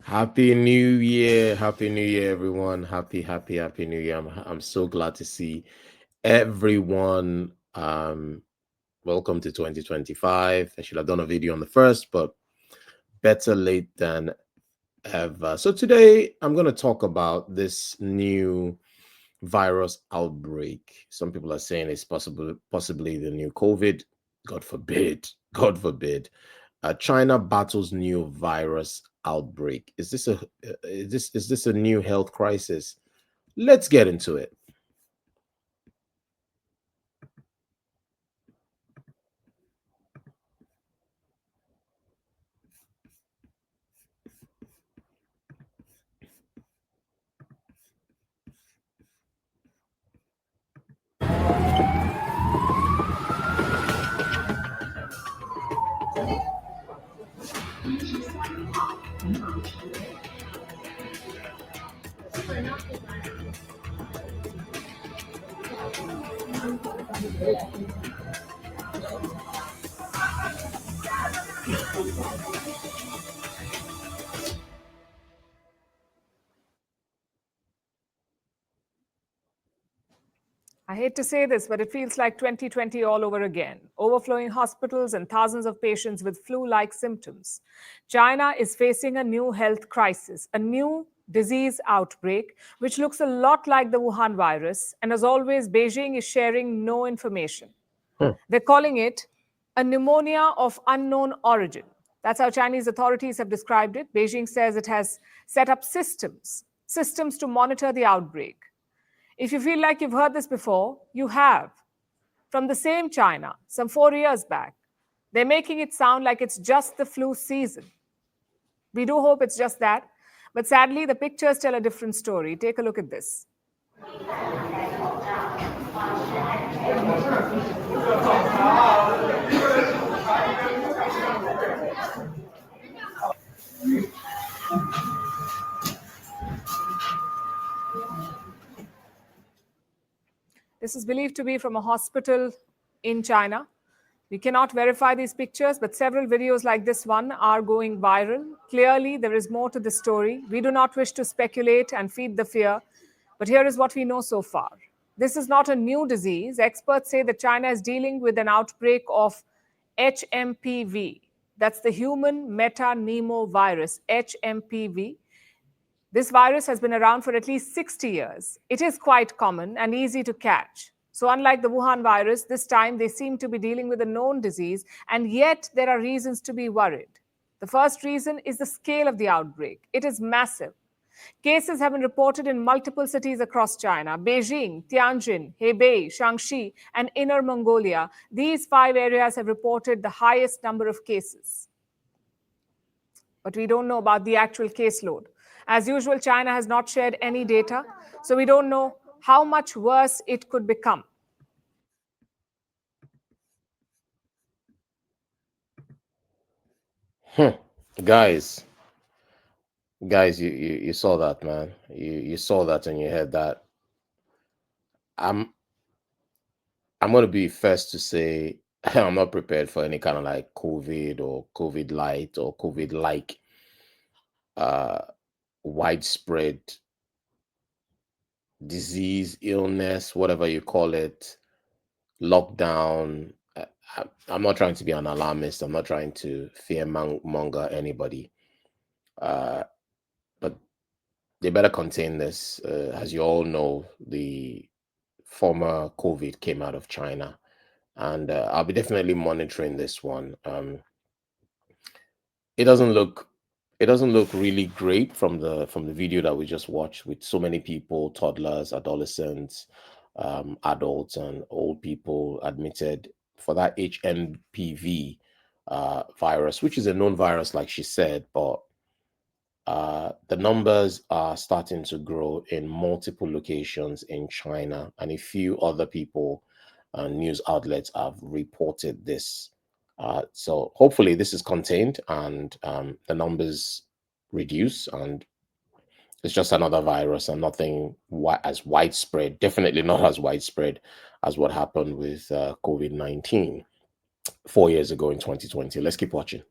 Happy New Year. Happy New Year, everyone. Happy New Year. I'm so glad to see everyone. Welcome to 2025. I should have done a video on the first, but better late than ever. So today I'm going to talk about this new virus outbreak. Some people are saying it's possibly the new COVID. God forbid. God forbid. China battles new virus outbreak. Is this a new health crisis? Let's get into it. I hate to say this, but it feels like 2020 all over again. Overflowing hospitals and thousands of patients with flu like symptoms. China is facing a new health crisis, a new disease outbreak, which looks a lot like the Wuhan virus. And as always, Beijing is sharing no information. They're calling it a pneumonia of unknown origin. That's how Chinese authorities have described it. Beijing says it has set up systems to monitor the outbreak. If you feel like you've heard this before, you have. From the same China, some 4 years back. They're making it sound like it's just the flu season. We do hope it's just that. But sadly, the pictures tell a different story. Take a look at this. This is believed to be from a hospital in China. We cannot verify these pictures, but several videos like this one are going viral. Clearly, there is more to the story. We do not wish to speculate and feed the fear, but here is what we know so far. This is not a new disease. Experts say that China is dealing with an outbreak of HMPV. That's the human metapneumovirus, HMPV. This virus has been around for at least 60 years. It is quite common and easy to catch. So, unlike the Wuhan virus, this time they seem to be dealing with a known disease, and yet there are reasons to be worried. The first reason is the scale of the outbreak. It is massive. Cases have been reported in multiple cities across China: Beijing, Tianjin, Hebei, Shaanxi, and Inner Mongolia. These 5 areas have reported the highest number of cases. But we don't know about the actual caseload. As usual, China has not shared any data, so we don't know how much worse it could become. Guys, you saw that, man. You saw that and you heard that. I'm I'm gonna be first to say I'm not prepared for any kind of like COVID or COVID light or COVID like uh widespread disease, illness, whatever you call it, lockdown. I'm not trying to be an alarmist. I'm not trying to monger anybody. Uh, but they better contain this. As you all know, the former COVID came out of China, and I'll be definitely monitoring this one. It doesn't look it doesn't look really great from the video that we just watched, with so many people, toddlers, adolescents, adults, and old people admitted for that HMPV virus, which is a known virus, like she said, but the numbers are starting to grow in multiple locations in China, and a few other people, news outlets have reported this. So hopefully this is contained and the numbers reduce, and it's just another virus and nothing as widespread. Definitely not as widespread as what happened with COVID-19 4 years ago in 2020. Let's keep watching.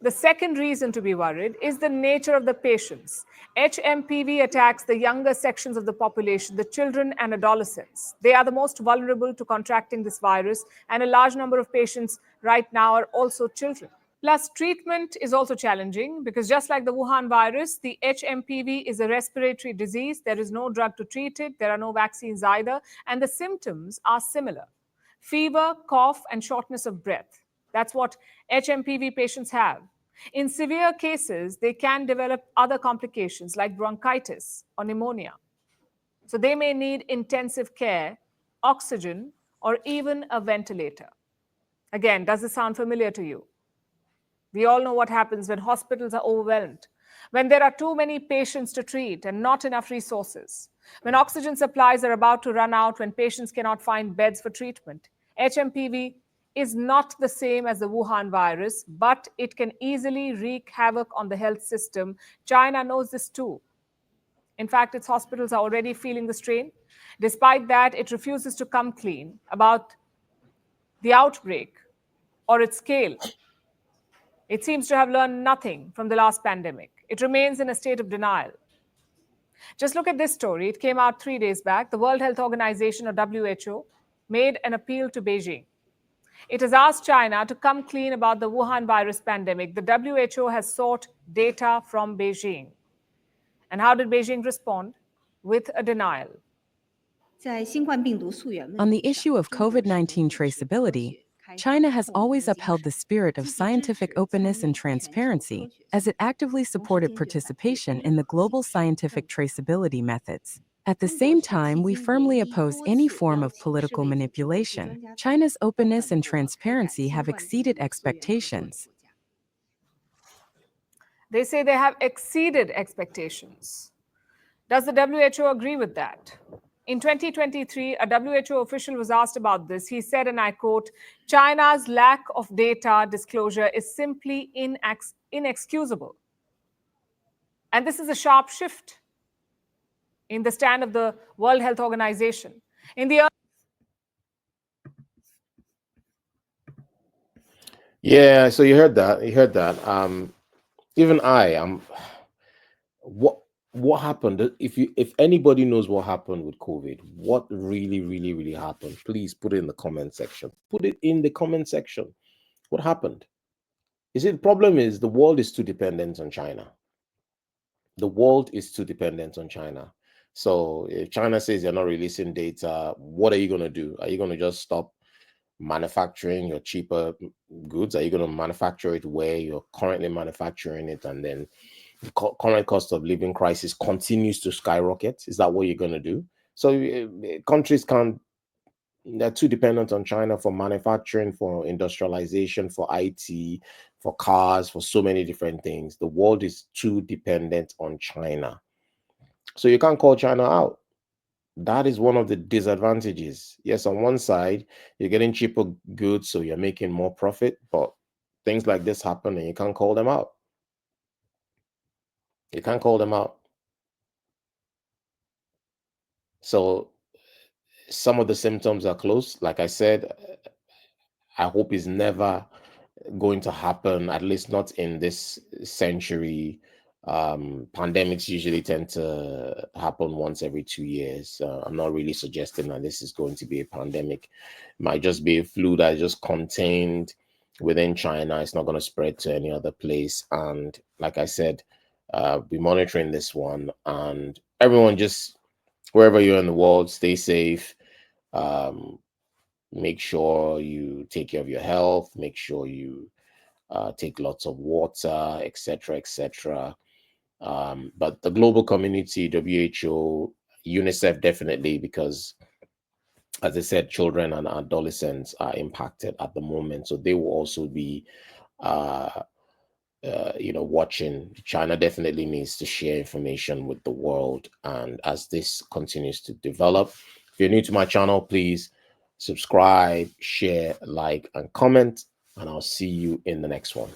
The second reason to be worried is the nature of the patients. HMPV attacks the younger sections of the population, the children and adolescents. They are the most vulnerable to contracting this virus, and a large number of patients right now are also children. Plus, treatment is also challenging because just like the Wuhan virus, the HMPV is a respiratory disease. There is no drug to treat it. There are no vaccines either. And the symptoms are similar: fever, cough, and shortness of breath. That's what HMPV patients have. In severe cases, they can develop other complications like bronchitis or pneumonia. So they may need intensive care, oxygen, or even a ventilator. Again, does this sound familiar to you? We all know what happens when hospitals are overwhelmed, when there are too many patients to treat and not enough resources, when oxygen supplies are about to run out, when patients cannot find beds for treatment. HMPV is not the same as the Wuhan virus, but it can easily wreak havoc on the health system. China knows this too. In fact, its hospitals are already feeling the strain. Despite that, it refuses to come clean about the outbreak or its scale. It seems to have learned nothing from the last pandemic. It remains in a state of denial. Just look at this story. It came out 3 days back. The World Health Organization, or WHO, made an appeal to Beijing. It has asked China to come clean about the Wuhan virus pandemic. The WHO has sought data from Beijing. And how did Beijing respond? With a denial. On the issue of COVID-19 traceability, China has always upheld the spirit of scientific openness and transparency as it actively supported participation in the global scientific traceability methods. At the same time, we firmly oppose any form of political manipulation. China's openness and transparency have exceeded expectations. They say they have exceeded expectations. Does the WHO agree with that? In 2023, a WHO official was asked about this. He said, and I quote, "China's lack of data disclosure is simply inexcusable." And this is a sharp shift in the stand of the World Health Organization. Yeah, so you heard that. You heard that. Even I am. What happened? If anybody knows what happened with COVID, what really happened, please put it in the comment section. Put it in the comment section. What happened? You see, the problem is the world is too dependent on China. The world is too dependent on China. So if China says they're not releasing data, what are you going to do? Are you going to just stop manufacturing your cheaper goods? Are you going to manufacture it where you're currently manufacturing it, and then the current cost of living crisis continues to skyrocket? Is that what you're going to do? So countries can't. They're too dependent on China for manufacturing, for industrialization, for IT, for cars, for so many different things. The world is too dependent on China. So you can't call China out. That is one of the disadvantages. Yes, on one side, you're getting cheaper goods, so you're making more profit, but things like this happen and you can't call them out. You can't call them out. So some of the symptoms are close. Like I said, I hope it's never going to happen, at least not in this century. Pandemics usually tend to happen once every 2 years. I'm not really suggesting that this is going to be a pandemic. It might just be a flu that is just contained within China. It's not going to spread to any other place. And like I said, be monitoring this one, and everyone, just wherever you're in the world, stay safe. Make sure you take care of your health. Make sure you take lots of water, etc., etc. But the global community, WHO, UNICEF, definitely, because as I said, children and adolescents are impacted at the moment, so they will also be watching. China definitely needs to share information with the world, and as this continues to develop, if you're new to my channel, please subscribe, share, like, and comment, and I'll see you in the next one.